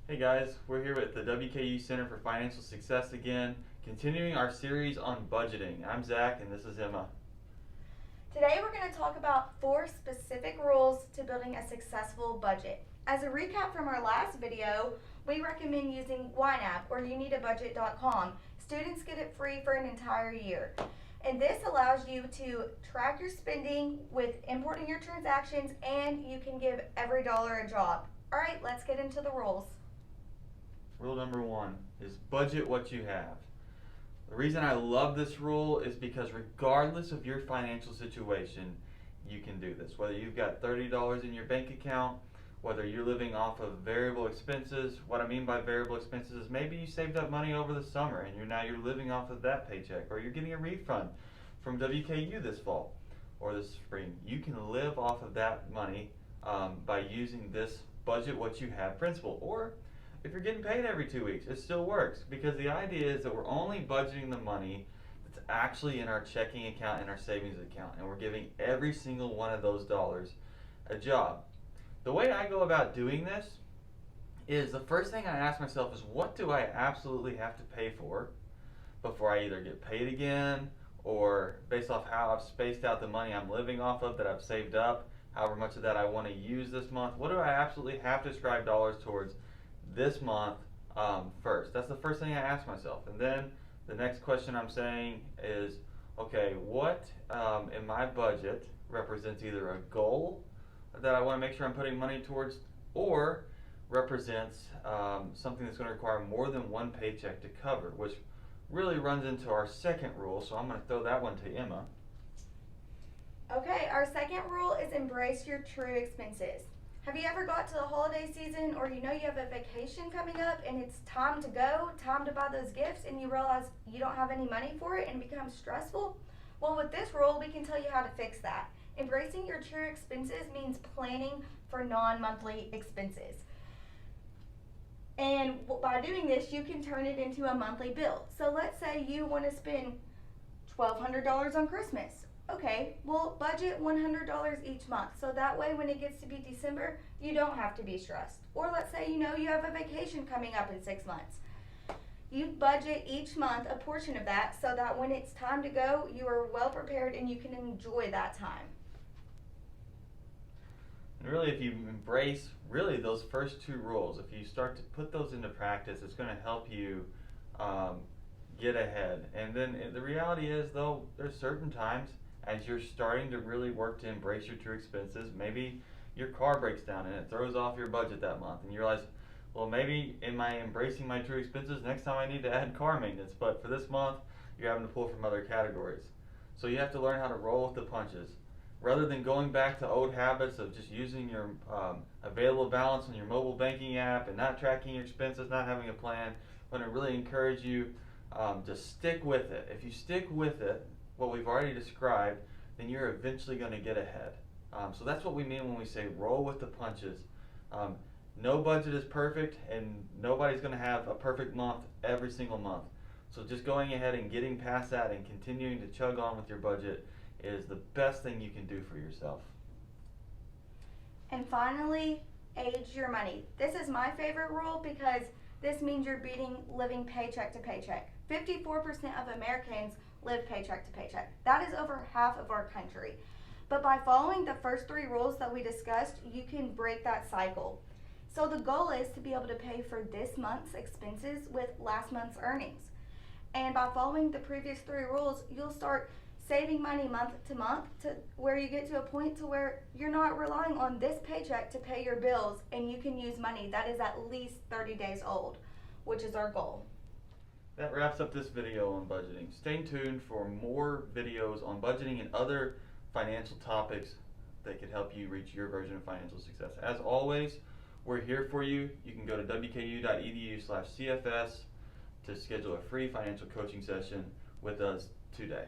Hey guys, we're here at the WKU Center for Financial Success again, continuing our series on budgeting. I'm Zach and this is Emma. Today we're going to talk about 4 specific rules to building a successful budget. As a recap from our last video, we recommend using YNAB or youneedabudget.com. Students get it free for an entire year. And this allows you to track your spending with importing your transactions, and you can give every dollar a job. All right, let's get into the rules. Rule number 1 is budget what you have. The reason I love this rule is because regardless of your financial situation, you can do this. Whether you've got $30 in your bank account, whether you're living off of variable expenses. What I mean by variable expenses is maybe you saved up money over the summer and you're living off of that paycheck, or you're getting a refund from WKU this fall or this spring. You can live off of that money by using this budget what you have principle. Or if you're getting paid every 2 weeks, it still works, because the idea is that we're only budgeting the money that's actually in our checking account and our savings account, and we're giving every single one of those dollars a job. The way I go about doing this is the first thing I ask myself is, what do I absolutely have to pay for before I either get paid again, or based off how I've spaced out the money I'm living off of that I've saved up, however much of that I want to use this month, what do I absolutely have to ascribe dollars towards this month first? That's the first thing I ask myself. And then the next question I'm saying is, okay, what in my budget represents either a goal that I want to make sure I'm putting money towards, or represents something that's going to require more than one paycheck to cover, which really runs into our second rule. So I'm going to throw that one to Emma. Okay, our second rule is embrace your true expenses. Have you ever got to the holiday season, or you have a vacation coming up and it's time to go, time to buy those gifts, and you realize you don't have any money for it and it becomes stressful? Well, with this rule, we can tell you how to fix that. Embracing your true expenses means planning for non-monthly expenses. And by doing this, you can turn it into a monthly bill. So let's say you want to spend $1,200 on Christmas. Okay, well, budget $100 each month, so that way when it gets to be December, you don't have to be stressed. Or let's say you have a vacation coming up in 6 months. You budget each month a portion of that, so that when it's time to go, you are well prepared and you can enjoy that time. And really, if you embrace really those first 2 rules, if you start to put those into practice, it's going to help you get ahead. And then the reality is, though, there's certain times as you're starting to really work to embrace your true expenses, maybe your car breaks down and it throws off your budget that month, and you realize, well, maybe am I embracing my true expenses? Next time I need to add car maintenance, but for this month, you're having to pull from other categories. So you have to learn how to roll with the punches. Rather than going back to old habits of just using your available balance on your mobile banking app and not tracking your expenses, not having a plan, I'm going to really encourage you to stick with it. If you stick with it, what we've already described, then you're eventually going to get ahead. So that's what we mean when we say roll with the punches. No budget is perfect, and nobody's going to have a perfect month every single month. So just going ahead and getting past that and continuing to chug on with your budget is the best thing you can do for yourself. And finally, age your money. This is my favorite rule because this means you're beating living paycheck to paycheck. 54% of Americans live paycheck to paycheck. That is over half of our country. But by following the first 3 rules that we discussed, you can break that cycle. So the goal is to be able to pay for this month's expenses with last month's earnings. And by following the previous 3 rules, you'll start saving money month to month, to where you get to a point to where you're not relying on this paycheck to pay your bills, and you can use money that is at least 30 days old, which is our goal. That wraps up this video on budgeting. Stay tuned for more videos on budgeting and other financial topics that can help you reach your version of financial success. As always, we're here for you. You can go to wku.edu/CFS to schedule a free financial coaching session with us today.